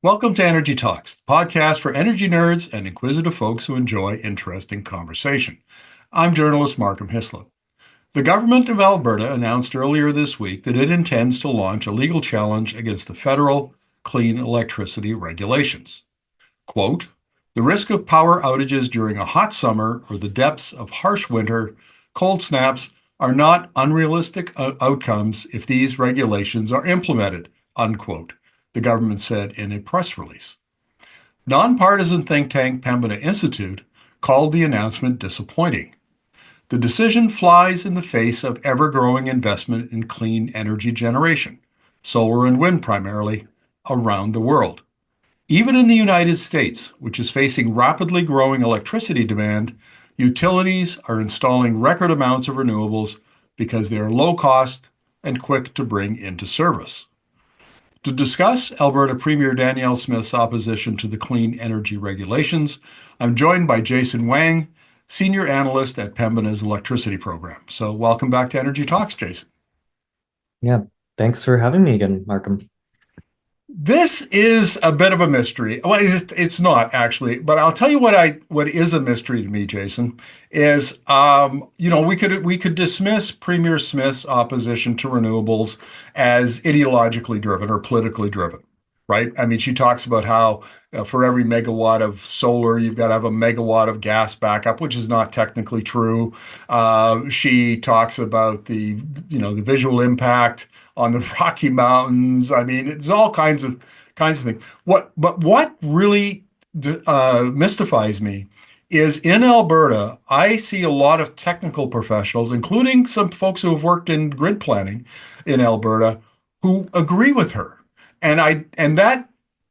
Welcome to Energy Talks, the podcast for energy nerds and inquisitive folks who enjoy interesting conversation. I'm journalist Markham Hislop. The Government of Alberta announced earlier this week that it intends to launch a legal challenge against the federal clean electricity regulations. Quote, the risk of power outages during a hot summer or the depths of harsh winter, cold snaps are not unrealistic outcomes if these regulations are implemented, unquote, the government said in a press release. Nonpartisan think tank Pembina Institute called the announcement disappointing. The decision flies in the face of ever-growing investment in clean energy generation, solar and wind primarily, around the world. Even in the United States, which is facing rapidly growing electricity demand, utilities are installing record amounts of renewables because they are low cost and quick to bring into service. To discuss Alberta Premier Danielle Smith's opposition to the clean energy regulations, I'm joined by Jason Wang, senior analyst at Pembina's electricity program. So welcome back to Energy Talks, Jason. Yeah, thanks for having me again, Markham. This is a bit of a mystery. Well, it's not actually, but I'll tell you what is a mystery to me, Jason, is we could dismiss Premier Smith's opposition to renewables as ideologically driven or politically driven, right? I mean, she talks about how for every megawatt of solar, you've got to have a megawatt of gas backup, which is not technically true. She talks about the visual impact on the Rocky Mountains. I mean, it's all kinds of things. What really mystifies me is in Alberta, I see a lot of technical professionals, including some folks who have worked in grid planning in Alberta, who agree with her, and that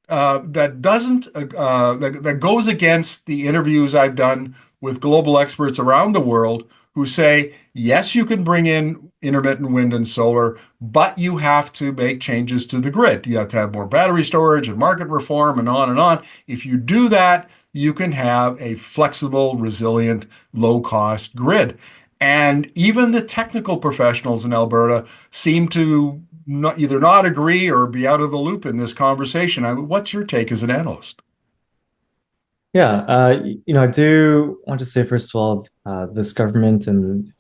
doesn't that goes against the interviews I've done with global experts around the world who say, yes, you can bring in intermittent wind and solar, but you have to make changes to the grid. You have to have more battery storage and market reform and on and on. If you do that, you can have a flexible, resilient, low cost grid. And even the technical professionals in Alberta seem to either not agree or be out of the loop in this conversation. What's your take as an analyst? Yeah, I do want to say, first of all, this government and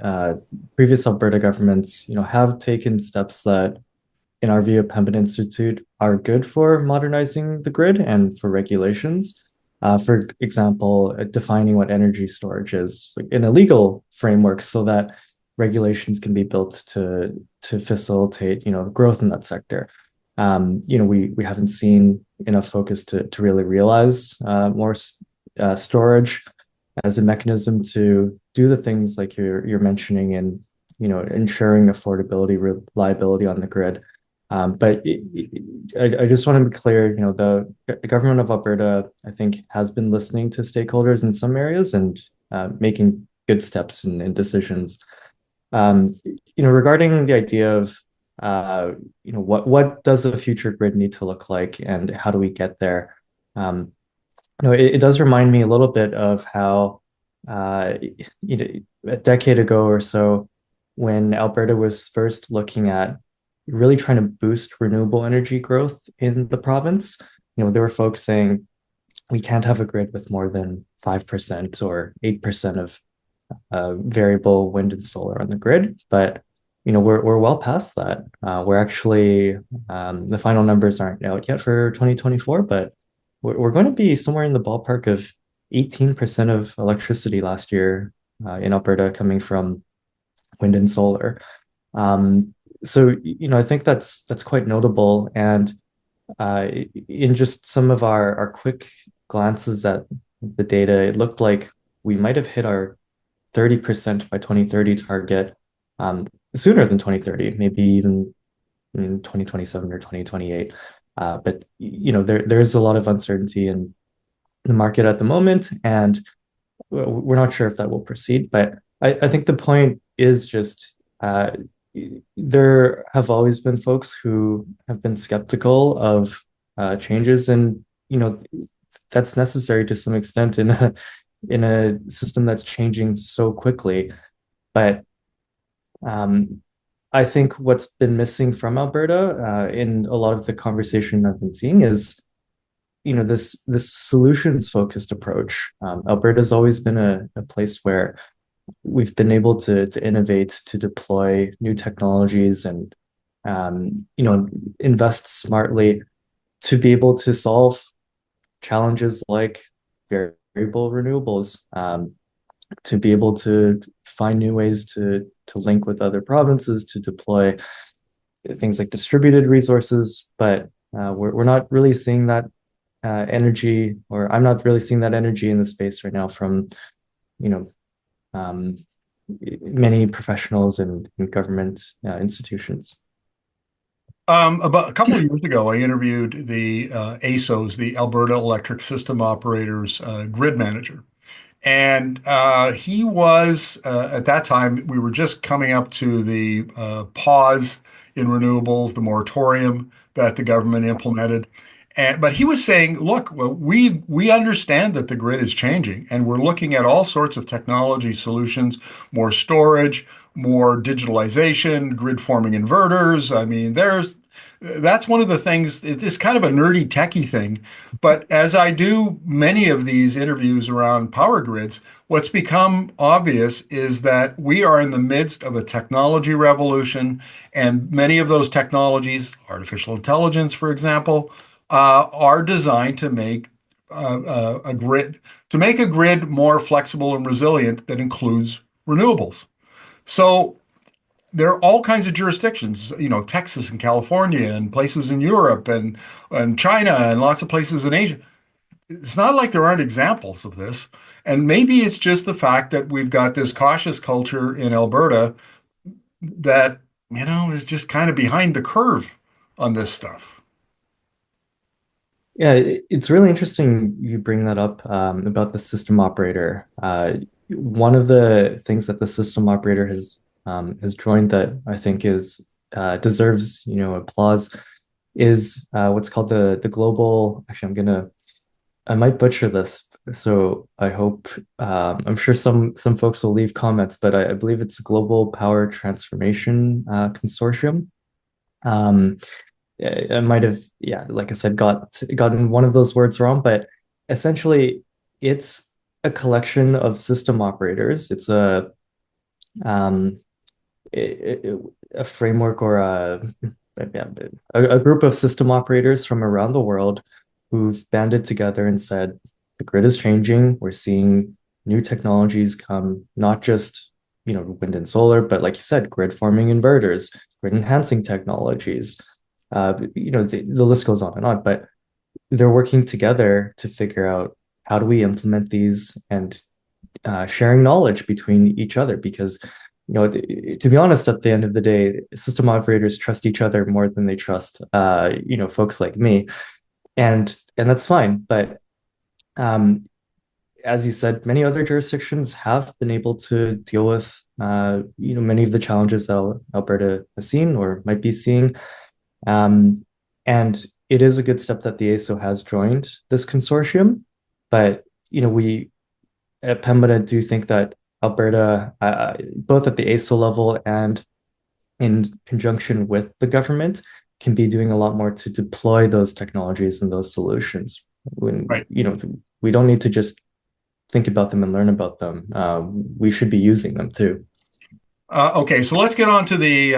previous Alberta governments, have taken steps that, in our view, Pembina Institute are good for modernizing the grid and for regulations. For example, defining what energy storage is in a legal framework so that regulations can be built to facilitate, growth in that sector. We haven't seen enough focus to really realize more storage as a mechanism to do the things like you're mentioning and ensuring affordability, reliability on the grid. But I just want to be clear, the government of Alberta, I think, has been listening to stakeholders in some areas and making good steps and decisions. Regarding the idea of what does the future grid need to look like and how do we get there? It does remind me a little bit of how uh, a decade ago or so, when Alberta was first looking at really trying to boost renewable energy growth in the province. There were folks saying we can't have a grid with more than 5% or 8% of variable wind and solar on the grid, but we're well past that. We're actually the final numbers aren't out yet for 2024, but we're going to be somewhere in the ballpark of 18% of electricity last year in Alberta coming from wind and solar. So I think that's quite notable. And in just some of our quick glances at the data, it looked like we might have hit our 30% by 2030 target sooner than 2030, maybe even in 2027 or 2028. But there's a lot of uncertainty in the market at the moment, and we're not sure if that will proceed. But I think the point is just there have always been folks who have been skeptical of changes, and that's necessary to some extent in a system that's changing so quickly. But um, I think what's been missing from Alberta in a lot of the conversation I've been seeing is this solutions focused approach. Alberta's always been a place where we've been able to innovate, to deploy new technologies, and invest smartly to be able to solve challenges like variable renewables, to be able to find new ways to link with other provinces, to deploy things like distributed resources. But we're not really seeing that energy, or I'm not really seeing that energy in the space right now from you know um, many professionals and government institutions. About a couple of years ago, I interviewed the ASOs, the Alberta Electric System Operators grid manager. And he was, at that time, we were just coming up to the pause in renewables, the moratorium that the government implemented. But he was saying, look, well, we understand that the grid is changing, and we're looking at all sorts of technology solutions, more storage, more digitalization, grid forming inverters. I mean, that's one of the things, it's kind of a nerdy techie thing. But as I do many of these interviews around power grids, what's become obvious is that we are in the midst of a technology revolution, and many of those technologies, artificial intelligence, for example, are designed to make a grid more flexible and resilient that includes renewables. So there are all kinds of jurisdictions, Texas and California and places in Europe and China and lots of places in Asia. It's not like there aren't examples of this. And maybe it's just the fact that we've got this cautious culture in Alberta that, is just kind of behind the curve on this stuff. Yeah, it's really interesting you bring that up about the system operator. One of the things that the system operator has joined that I think is deserves applause is what's called the global. Actually, I might butcher this, so I hope I'm sure some folks will leave comments, but I believe it's Global Power Transformation Consortium. Um, I might have, yeah, like I said, gotten one of those words wrong, but essentially, it's a collection of system operators. It's um, a framework or a group of system operators from around the world who've banded together and said, the grid is changing. We're seeing new technologies come, not just wind and solar, but like you said, grid forming inverters, grid enhancing technologies. The list goes on and on, but they're working together to figure out how do we implement these, and sharing knowledge between each other, because to be honest, at the end of the day, system operators trust each other more than they trust folks like me, and that's fine. But um, as you said, many other jurisdictions have been able to deal with many of the challenges that Alberta has seen or might be seeing. And it is a good step that the ASO has joined this consortium. But we at Pembina do think that Alberta, both at the ASO level and in conjunction with the government, can be doing a lot more to deploy those technologies and those solutions. When Right. we don't need to just think about them and learn about them. We should be using them too. Okay, so let's get on to the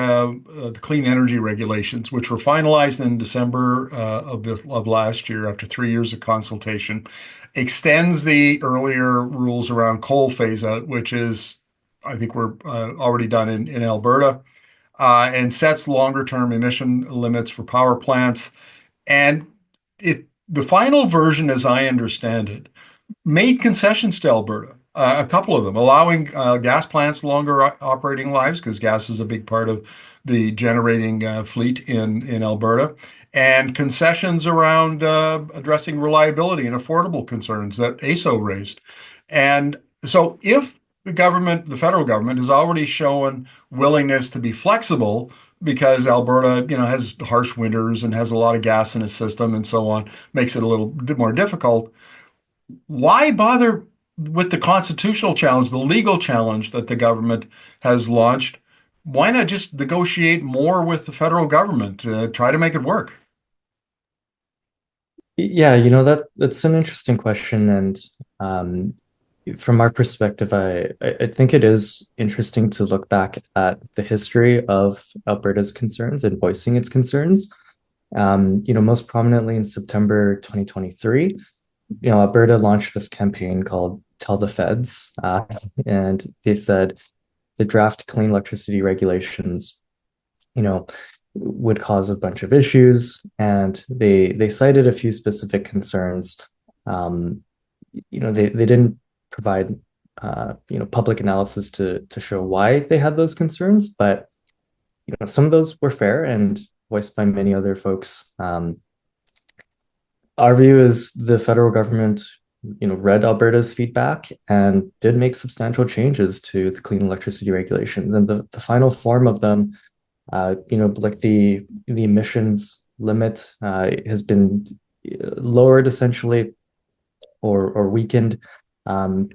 clean energy regulations, which were finalized in December of last year after 3 years of consultation. Extends the earlier rules around coal phase out, which is, I think, we're already done in Alberta, and sets longer term emission limits for power plants. And the final version, as I understand it, made concessions to Alberta, a couple of them, allowing gas plants longer operating lives because gas is a big part of the generating fleet in Alberta, and concessions around addressing reliability and affordable concerns that ASO raised. And so, if the federal government, has already shown willingness to be flexible because Alberta, has harsh winters and has a lot of gas in its system and so on, makes it a little more difficult. Why bother with the constitutional challenge, the legal challenge that the government has launched? Why not just negotiate more with the federal government to try to make it work? Yeah, that's an interesting question, and um, from our perspective, I think it is interesting to look back at the history of Alberta's concerns and voicing its concerns. Most prominently in September 2023, Alberta launched this campaign called "Tell the Feds," and they said the draft clean electricity regulations you know, would cause a bunch of issues, and they cited a few specific concerns. Um, they didn't provide public analysis to show why they had those concerns, but some of those were fair and voiced by many other folks. Our view is the federal government, read Alberta's feedback and did make substantial changes to the clean electricity regulations, and the final form of them like the emissions limit has been lowered essentially or weakened. Um,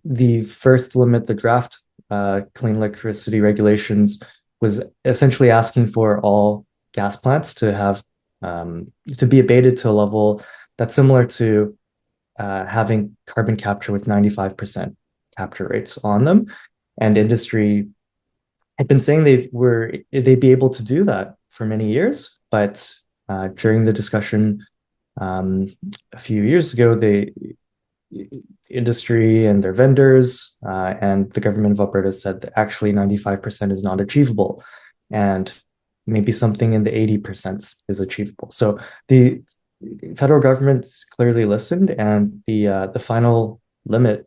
the first limit, the draft clean electricity regulations, was essentially asking for all gas plants to have to be abated to a level that's similar to having carbon capture with 95% capture rates on them. And industry had been saying they'd be able to do that for many years, but during the discussion a few years ago, the industry and their vendors and the government of Alberta said that actually 95% is not achievable, and maybe something in the 80% is achievable. So the federal government clearly listened, and the final limit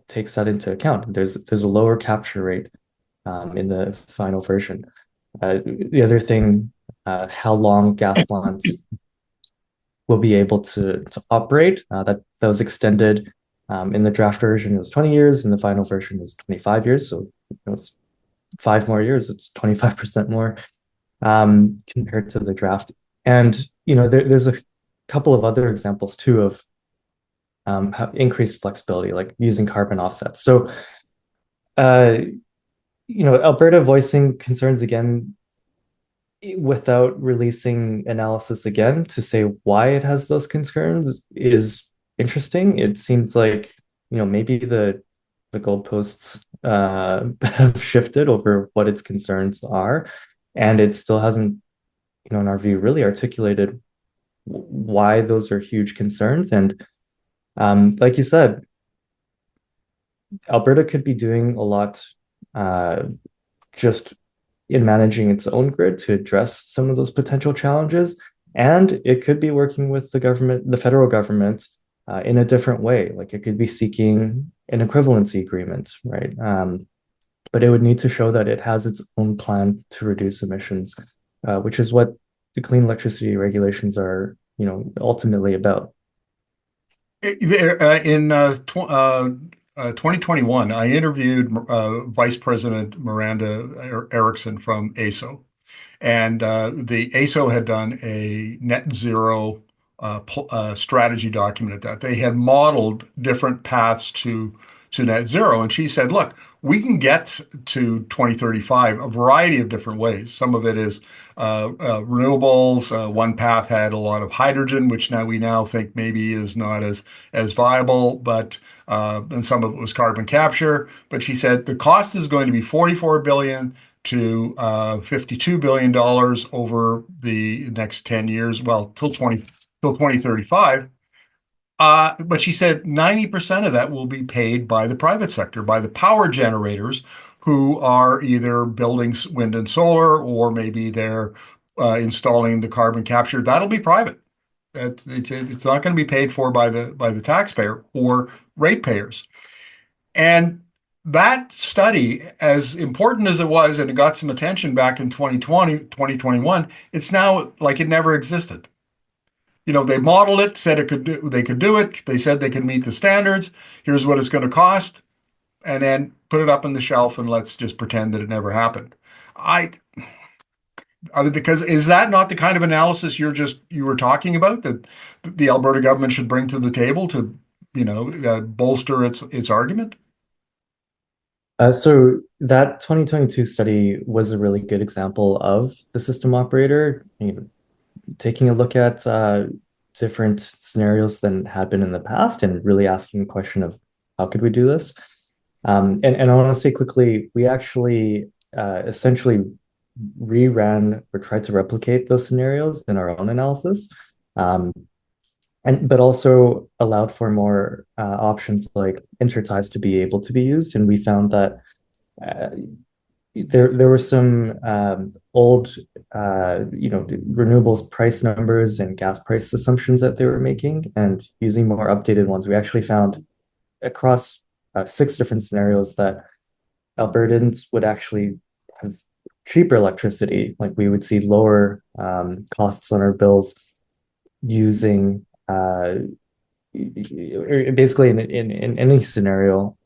takes that into account. There's a lower capture rate in the final version. The other thing, how long gas plants will be able to operate. That was extended in the draft version. It was 20 years. In the final version, it was 25 years. So it's 5 more years. It's 25% more compared to the draft. And there's a couple of other examples too of how increased flexibility, like using carbon offsets. So uh, Alberta voicing concerns again without releasing analysis again to say why it has those concerns is interesting. It seems like, maybe the goalposts have shifted over what its concerns are, and it still hasn't, in our view, really articulated why those are huge concerns. And like you said, Alberta could be doing a lot uh, just in managing its own grid to address some of those potential challenges. And it could be working with the government, the federal government, in a different way. Like it could be seeking an equivalency agreement, right? But it would need to show that it has its own plan to reduce emissions, which is what the clean electricity regulations are, ultimately about. In 2021, I interviewed Vice President Miranda Erickson from ASO. And the ASO had done a net zero strategy document at that. They had modeled different paths to net zero. And she said, look, we can get to 2035 a variety of different ways. Some of it is renewables. One path had a lot of hydrogen, which now we now think maybe is not as viable, but and some of it was carbon capture. But she said the cost is going to be 44 billion to $52 billion over the next 10 years, well, till 2035. But she said 90% of that will be paid by the private sector, by the power generators who are either building wind and solar, or maybe they're installing the carbon capture. That'll be private. It's not going to be paid for by the taxpayer or ratepayers. And that study, as important as it was, and it got some attention back in 2020, 2021, it's now like it never existed. They modeled it, said they could do it. They said they could meet the standards. Here's what it's going to cost, and then put it up on the shelf and let's just pretend that it never happened. I, because is that not the kind of analysis you were talking about that the Alberta government should bring to the table to, bolster its argument? So that 2022 study was a really good example of the system operator, taking a look at different scenarios than had been in the past, and really asking the question of how could we do this? And I want to say quickly, we actually essentially reran or tried to replicate those scenarios in our own analysis, um, and but also allowed for more options like interties to be able to be used. And we found that uh, there were some old renewables price numbers and gas price assumptions that they were making, and using more updated ones, we actually found across six different scenarios that Albertans would actually have cheaper electricity. Like we would see lower costs on our bills using basically in any scenario.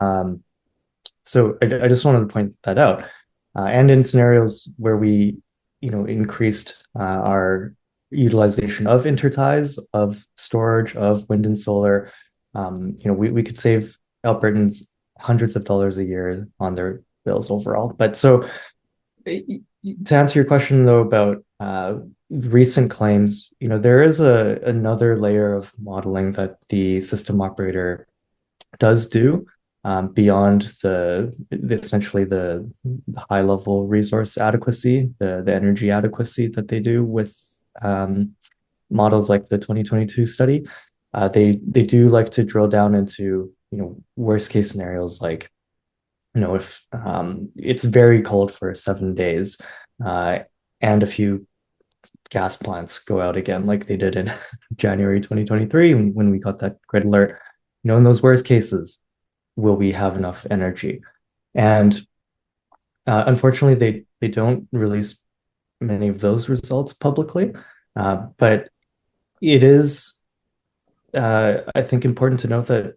So I just wanted to point that out. And in scenarios where we, increased our utilization of interties, of storage, of wind and solar, we could save Albertans hundreds of dollars a year on their bills overall. But so to answer your question though about recent claims, there is another layer of modeling that the system operator does do beyond essentially the high level resource adequacy, the energy adequacy that they do with models like the 2022 study. They do like to drill down into worst case scenarios, like if it's very cold for 7 days and a few gas plants go out again, like they did in January 2023 when we got that grid alert. In those worst cases, will we have enough energy? And unfortunately, they don't release many of those results publicly. But it is, I think, important to note that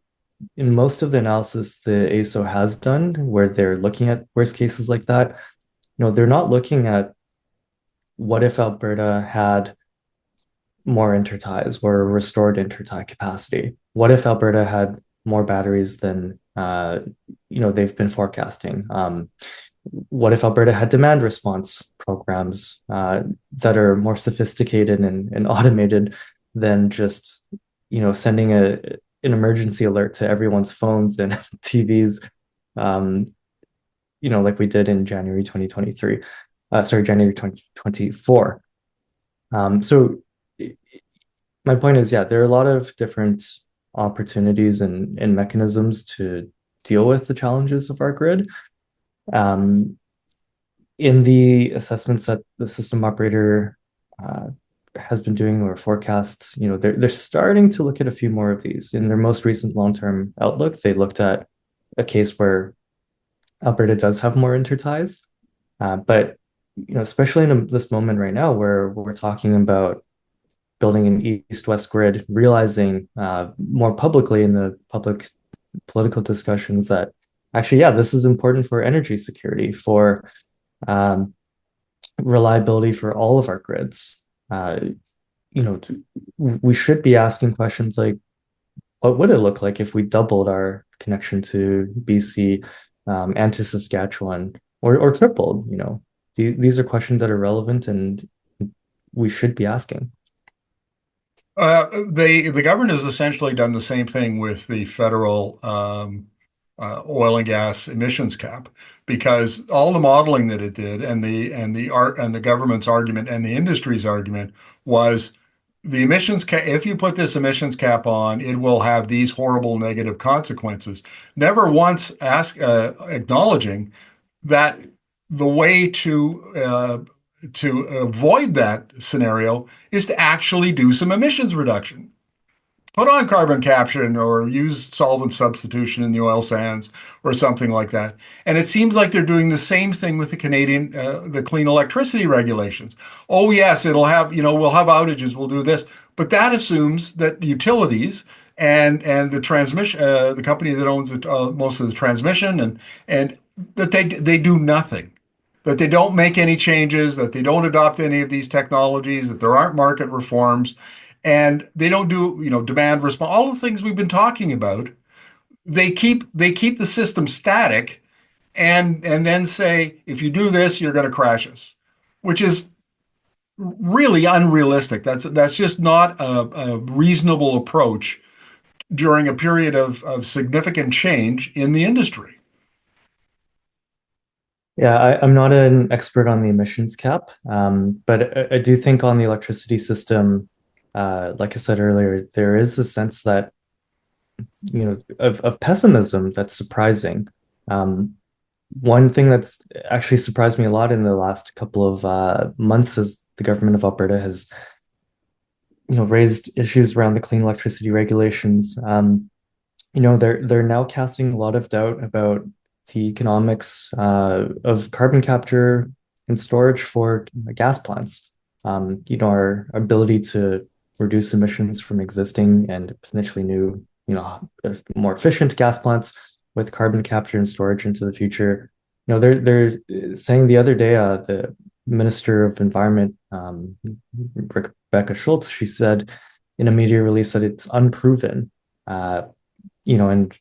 in most of the analysis the ASO has done, where they're looking at worst cases like that, they're not looking at what if Alberta had more interties or restored intertie capacity. What if Alberta had more batteries than they've been forecasting? What if Alberta had demand response programs that are more sophisticated and automated than just sending an emergency alert to everyone's phones and TVs, like we did in January 2023, January 2024. So my point is, yeah, there are a lot of different opportunities and mechanisms to deal with the challenges of our grid. In the assessments that the system operator has been doing, or forecasts, they're starting to look at a few more of these. In their most recent long-term outlook, they looked at a case where Alberta does have more interties, but especially in this moment right now where we're talking about building an east-west grid, realizing more publicly in the public political discussions that actually, yeah, this is important for energy security, for reliability for all of our grids. We should be asking questions like, what would it look like if we doubled our connection to BC and to Saskatchewan, or tripled? These are questions that are relevant and we should be asking. The government has essentially done the same thing with the federal oil and gas emissions cap, because all the modeling that it did and the government's argument and the industry's argument was the emissions cap. If you put this emissions cap on, it will have these horrible negative consequences. Never once acknowledging that the way to avoid that scenario is to actually do some emissions reduction. Put on carbon capture or use solvent substitution in the oil sands or something like that. And it seems like they're doing the same thing with the the clean electricity regulations. Oh, yes, we'll have outages, we'll do this. But that assumes that the utilities and the transmission, the company that owns most of the transmission, and that they do nothing, that they don't make any changes, that they don't adopt any of these technologies, that there aren't market reforms, and they don't do, demand response, all the things we've been talking about. They keep the system static, and then say, if you do this, you're going to crash us, which is really unrealistic. That's just not a reasonable approach during a period of significant change in the industry. Yeah, I'm not an expert on the emissions cap, but I do think on the electricity system, like I said earlier, there is a sense that, of pessimism that's surprising. Um, One thing that's actually surprised me a lot in the last couple of months is the government of Alberta has, raised issues around the clean electricity regulations. They're now casting a lot of doubt about the economics of carbon capture and storage for gas plants. Our ability to reduce emissions from existing and potentially new, more efficient gas plants with carbon capture and storage into the future. They're saying the other day, the Minister of Environment, Rebecca Schultz, she said in a media release that it's unproven. Uh, and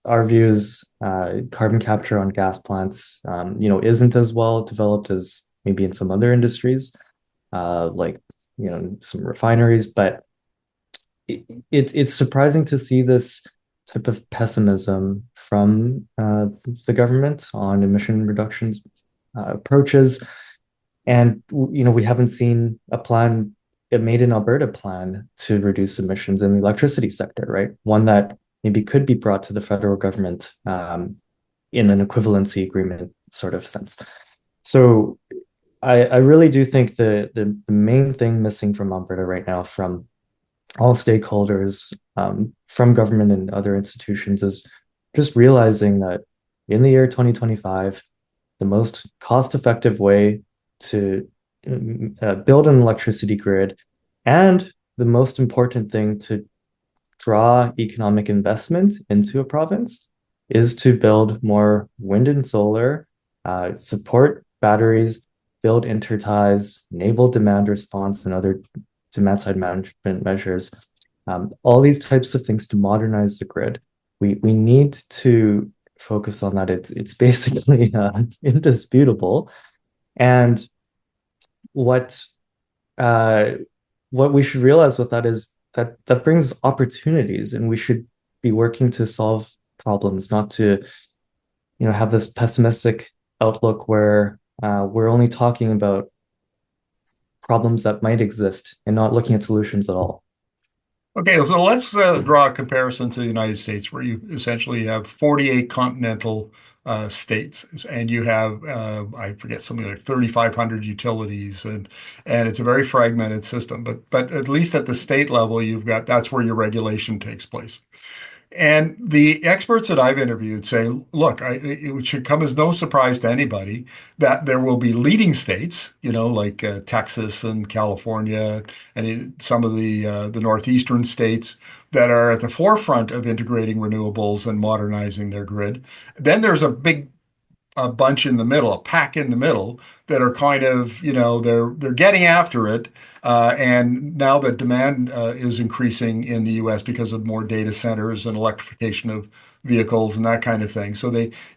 our view is carbon capture on gas plants, isn't as well developed as maybe in some other industries, like, some refineries. But it's surprising to see this type of pessimism from the government on emission reductions approaches. And, we haven't seen a made in Alberta plan to reduce emissions in the electricity sector, right? One that maybe could be brought to the federal government in an equivalency agreement sort of sense. So I really do think the main thing missing from Alberta right now, from all stakeholders, from government and other institutions, is just realizing that in the year 2025, the most cost-effective way to build an electricity grid, and the most important thing to draw economic investment into a province, is to build more wind and solar, support batteries, build interties, enable demand response and other demand side management measures. All these types of things to modernize the grid. We need to focus on that. It's basically indisputable. And what uh, what we should realize with that is that that brings opportunities, and we should be working to solve problems, not to, have this pessimistic outlook where we're only talking about problems that might exist and not looking at solutions at all. Okay, so let's draw a comparison to the United States, where you essentially have 48 continental states, and you have I forget, something like 3,500 utilities, and it's a very fragmented system. But at least at the state level, you've got that's where your regulation takes place. And the experts that I've interviewed say, look, it should come as no surprise to anybody that there will be leading states, like Texas and California, and some of the northeastern states that are at the forefront of integrating renewables and modernizing their grid. Then there's a bunch in the middle, a pack in the middle that are kind of, they're getting after it. And now that demand is increasing in the U.S. because of more data centers and electrification of vehicles and that kind of thing. So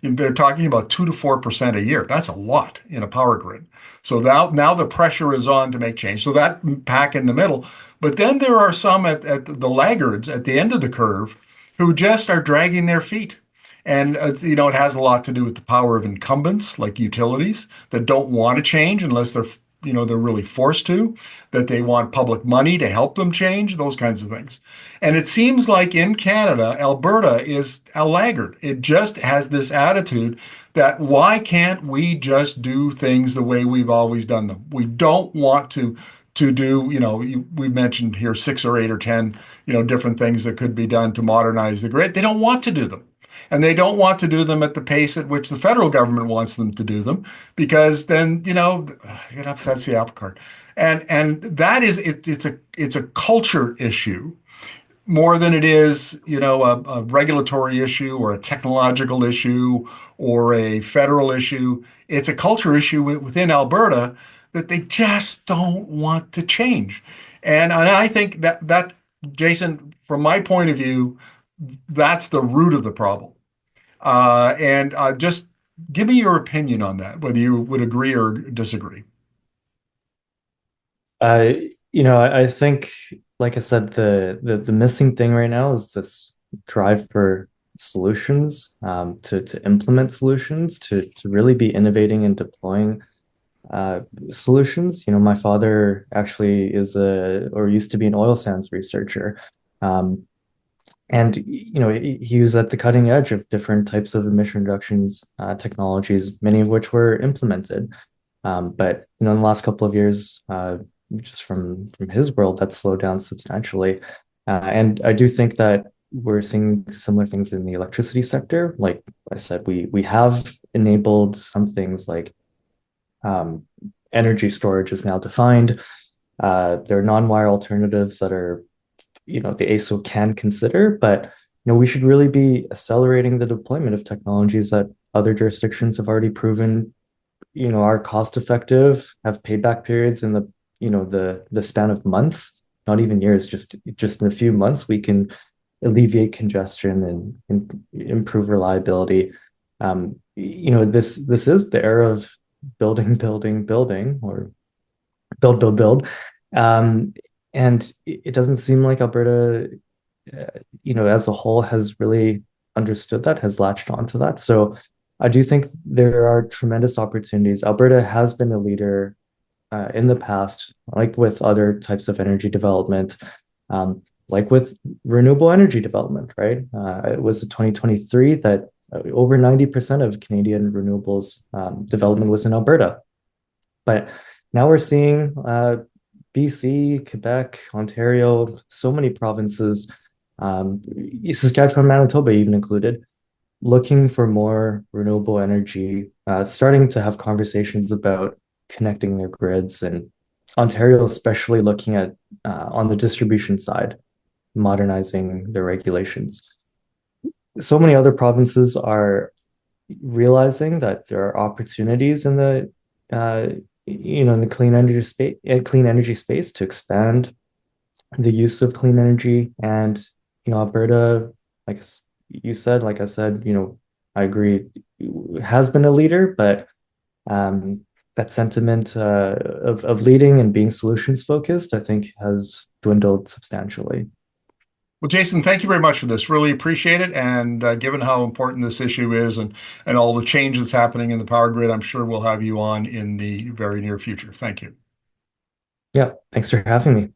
they're talking about 2 to 4% a year. That's a lot in a power grid. So now the pressure is on to make change. So that pack in the middle. But then there are some at the laggards at the end of the curve who just are dragging their feet. And it has a lot to do with the power of incumbents like utilities that don't want to change unless they're really forced to, that they want public money to help them change, those kinds of things. And it seems like in Canada, Alberta is a laggard. It just has this attitude that why can't we just do things the way we've always done them? We don't want to do, we mentioned here 6 or 8 or 10, different things that could be done to modernize the grid. They don't want to do them. And they don't want to do them at the pace at which the federal government wants them to do them, because then, it upsets the apple cart. And that is it's a culture issue more than it is, a regulatory issue or a technological issue or a federal issue. It's a culture issue within Alberta that they just don't want to change. And I think that, Jason, from my point of view, that's the root of the problem. And just give me your opinion on that, whether you would agree or disagree. Uh, I think, like I said, the missing thing right now is this drive for solutions, to implement solutions, to really be innovating and deploying solutions. My father actually is or used to be an oil sands researcher. Um, and he was at the cutting edge of different types of emission reductions technologies, many of which were implemented. But in the last couple of years, just from his world, that's slowed down substantially. And I do think that we're seeing similar things in the electricity sector. Like I said, we have enabled some things like um, energy storage is now defined. There are non-wire alternatives that are, the ASO can consider, but we should really be accelerating the deployment of technologies that other jurisdictions have already proven, are cost effective, have payback periods in the span of months, not even years, just in a few months, we can alleviate congestion and improve reliability. This is the era of building, building, building, or build. Um, and it doesn't seem like Alberta, as a whole has really understood that, has latched onto that. So I do think there are tremendous opportunities. Alberta has been a leader in the past, like with other types of energy development, like with renewable energy development, right? It was in 2023 that over 90% of Canadian renewables development was in Alberta. But now we're seeing BC, Quebec, Ontario, so many provinces, Saskatchewan, Manitoba even included, looking for more renewable energy, starting to have conversations about connecting their grids, and Ontario especially looking at on the distribution side, modernizing their regulations. So many other provinces are realizing that there are opportunities in the uh, in the clean energy space to expand the use of clean energy. And Alberta, like you said, like I said, I agree, has been a leader, but um, that sentiment of leading and being solutions focused, I think, has dwindled substantially. Well, Jason, thank you very much for this. Really appreciate it. And given how important this issue is and all the change that's happening in the power grid, I'm sure we'll have you on in the very near future. Thank you. Yeah, thanks for having me.